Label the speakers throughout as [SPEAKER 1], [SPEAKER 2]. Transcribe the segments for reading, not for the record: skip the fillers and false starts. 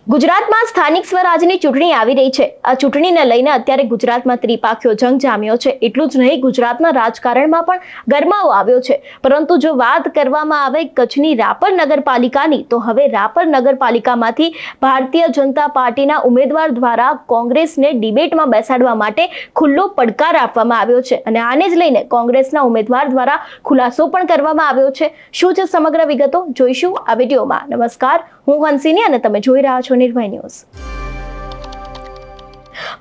[SPEAKER 1] ગુજરાતમાં સ્થાનિક સ્વરાજની ચૂંટણી આવી રહી છે। આ ચૂંટણીને લઈને અત્યારે ગુજરાતમાં ત્રિપાખીયો જંગ જામ્યો છે। એટલું જ નહીં, ગુજરાતના રાજકારણમાં પણ ગરમાવો આવ્યો છે। પરંતુ જો વાત કરવામાં આવે કચ્છની રાપર નગરપાલિકાની, તો હવે રાપર નગરપાલિકામાંથી ભારતીય જનતા પાર્ટીના ઉમેદવાર દ્વારા કોંગ્રેસને ડિબેટમાં બેસાડવા માટે ખુલ્લો પડકાર આપવામાં આવ્યો છે અને આને જ લઈને કોંગ્રેસના ઉમેદવાર દ્વારા ખુલાસો પણ કરવામાં આવ્યો છે। શું છે સમગ્ર વિગતો જોઈશું આ વિડીયોમાં। નમસ્કાર, હું હંસિની અને તમે જોઈ રહ્યા છો નિર્ભય ન્યૂઝ।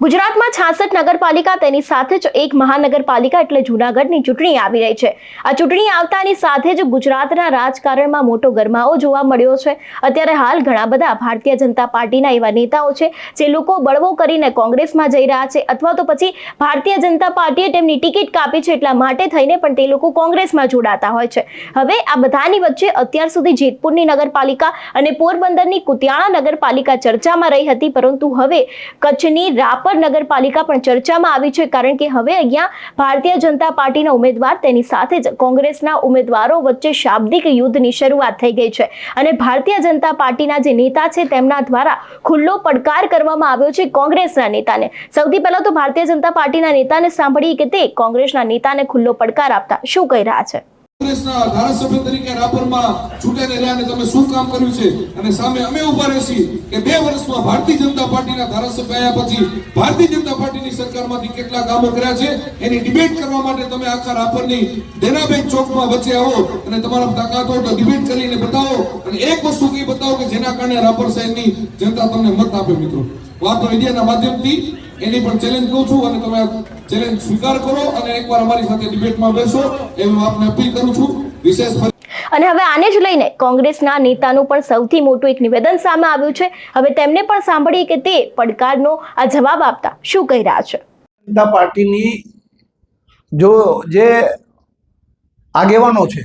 [SPEAKER 1] ગુજરાતમાં 66 નગરપાલિકા, તેની સાથે જ એક મહાનગરપાલિકા એટલે જૂનાગઢની ચૂંટણી આવી રહી છે। આ ચૂંટણી આવતાની સાથે જ ગુજરાતના રાજકારણમાં મોટો ગરમાવો જોવા મળ્યો છે। અત્યારે હાલ ઘણા બધા ભારતીય જનતા પાર્ટીના એવા નેતાઓ છે જે લોકો બળવો કરીને કોંગ્રેસમાં જઈ રહ્યા છે, અથવા તો પછી ભારતીય જનતા પાર્ટીએ તેમની ટિકિટ કાપી છે એટલા માટે થઈને પણ તે લોકો કોંગ્રેસમાં જોડાતા હોય છે। હવે આ બધાની વચ્ચે અત્યાર સુધી જેતપુરની નગરપાલિકા અને પોરબંદરની કુતિયાણા નગરપાલિકા ચર્ચામાં રહી હતી, પરંતુ હવે કચ્છની રાપર નગરપાલિકા પણ ચર્ચામાં આવી છે, કારણ કે હવે અહીંયા ભારતીય જનતા પાર્ટીના ઉમેદવાર તેની સાથે જ કોંગ્રેસના ઉમેદવારો વચ્ચે શાબ્દિક યુદ્ધની શરૂઆત થઈ ગઈ છે અને ભારતીય જનતા પાર્ટીના જે નેતા છે તેમના દ્વારા ખુલ્લો પડકાર કરવામાં આવ્યો છે કોંગ્રેસના નેતાને। સૌથી પહેલા તો ભારતીય જનતા પાર્ટીના નેતાને સાંભળીએ કે તે કોંગ્રેસના નેતાને ખુલ્લો પડકાર આપતા શું કહી રહ્યા છે।
[SPEAKER 2] કોંગ્રેસના ધારાસભ્ય તરીકે રાપરમાં ચૂંટાઈને રહ્યા અને તમે શું કામ કર્યું છે અને સામે અમે ઉભા રહેશી કે 2 વર્ષમાં ભારતીય જનતા પાર્ટીના ધારાસભ્ય આવ્યા પછી ભારતીય જનતા પાર્ટીની સરકારમાંથી કેટલા કામો કર્યા છે એની ડિબેટ કરવા માટે તમે આખા રાપરની દેનાબેન ચોકમાં વચ્ચે આવો અને તમારા તાકાત હોય તો ડિબેટ કરીને બતાવો અને એક વસ્તુ કઈ બતાવો કે જેના કારણે રાપર શહેરની જનતા તમને મત આપે। મિત્રો, વાતો મીડિયાના માધ્યમથી એની પણ ચેલેન્જ કહું છું અને તમે ચેલેન્જ સ્વીકાર કરો અને એકવાર અમારી સાથે ડિબેટમાં બેસો એવી હું આપને અપીલ કરું છું। વિશેષ
[SPEAKER 1] અને હવે આને જ લઈને કોંગ્રેસના નેતાનું પણ સૌથી મોટું એક નિવેદન સામે આવ્યું છે। હવે તેમને પણ સાંભળીએ કે તે પડકારનો આ જવાબ આપતા શું કહી રહ્યા છે।
[SPEAKER 3] જનતા પાર્ટીની જે આગેવાનો છે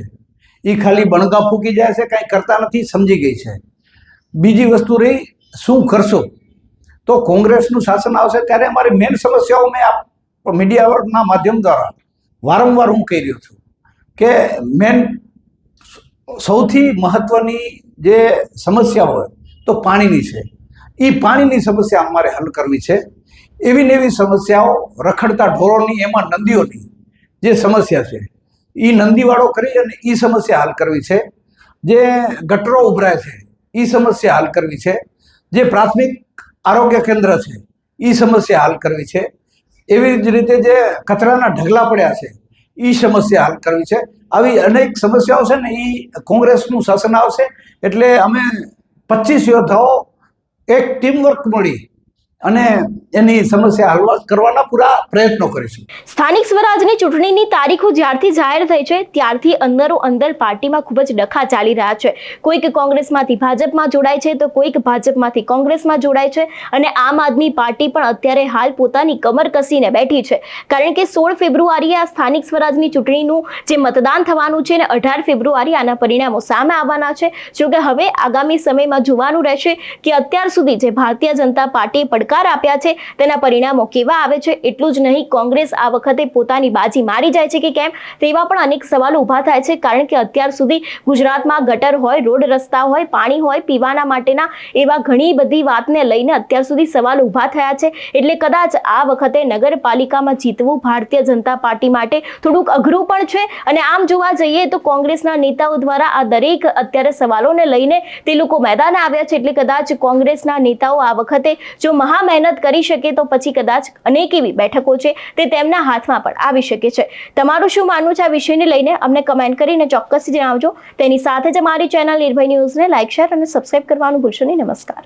[SPEAKER 3] એ ખાલી બણગા ફૂકી જાય છે, કાંઈ કરતા નથી, સમજી ગઈ છે। બીજી વસ્તુ રહી શું કરશો, તો કોંગ્રેસનું શાસન આવશે ત્યારે અમારી મેન સમસ્યાઓ મેં મીડિયાના માધ્યમ દ્વારા વારંવાર હું કહી રહ્યો છું કે મેન સૌથી મહત્વની જે સમસ્યા હોય તો પાણીની છે। એ પાણીની સમસ્યા અમારે હલ કરવી છે। એવી ને એવી સમસ્યાઓ, રખડતા ઢોરોની, એમાં નદીઓની જે સમસ્યા છે એ નંદીવાળો કરી અને એ સમસ્યા હલ કરવી છે। જે ગટરો ઉભરાય છે એ સમસ્યા હલ કરવી છે। જે પ્રાથમિક આરોગ્ય કેન્દ્ર છે એ સમસ્યા હલ કરવી છે। એવી જ રીતે જે કચરાના ઢગલા પડ્યા છે એ સમસ્યા હલ કરવી છે। આવી અનેક સમસ્યાઓ છે ને એ કોંગ્રેસનું શાસન આવશે એટલે અમે 25 યોદ્ધાઓ એક ટીમવર્ક મળી અને એની સમસ્યા હલ કરવાના પૂરા પ્રયત્નો કરીશું।
[SPEAKER 1] સ્થાનિક સ્વરાજની ચૂંટણીની તારીખો જ્યારથી જાહેર થઈ છે ત્યારથી અંદર પાર્ટીમાં ખૂબ જ ડખા ચાલી રહ્યા છે। કોઈક કોંગ્રેસમાંથી ભાજપમાં જોડાય છે તો કોઈક ભાજપમાંથી કોંગ્રેસમાં જોડાય છે અને આમ આદમી પાર્ટી પણ અત્યારે હાલ પોતાની કમર કસીને બેઠી છે, કારણ કે 16 ફેબ્રુઆરીએ આ સ્થાનિક સ્વરાજની ચૂંટણીનું જે મતદાન થવાનું છે અને 18 ફેબ્રુઆરી આના પરિણામો સામે આવવાના છે। જોકે હવે આગામી સમયમાં જોવાનું રહેશે કે અત્યાર સુધી જે ભારતીય જનતા પાર્ટીએ પડકાર આપ્યા છે તેના પરિણામો કેવા આવે છે। એટલું જ નહીં, કોંગ્રેસ આ વખતે પોતાની બાજી મારી જાય છે કે કેમ તેવા પણ અનેક સવાલો ઉભા થાય છે, કારણ કે અત્યાર સુધી ગુજરાતમાં ગટર હોય, રોડ રસ્તા હોય, પાણી હોય, પીવાના માટેના એવા ઘણી બધી વાતને લઈને અત્યાર સુધી સવાલો ઉભા થયા છે। એટલે કદાચ આ વખતે નગરપાલિકામાં જીતવું ભારતીય જનતા પાર્ટી માટે થોડુંક અઘરું પણ છે અને આમ જોવા જઈએ તો કોંગ્રેસના નેતાઓ દ્વારા આ દરેક અત્યારે સવાલોને લઈને તે લોકો મેદાને આવ્યા છે। એટલે કદાચ કોંગ્રેસના નેતાઓ આ વખતે જો મહા મહેનત કરી શકે તો પછી કદાચ અનેક એવી બેઠકો છે તે તેમના હાથમાં પણ આવી શકે છે। તમારું શું માનવું છે આ વિષયને લઈને અમને કમેન્ટ કરીને ચોક્કસથી જણાવજો। તેની સાથે જ અમારી ચેનલ નિર્ભય ન્યૂઝને લાઇક, શેર અને સબસ્ક્રાઇબ કરવાનું ભૂલશો નહીં। નમસ્કાર।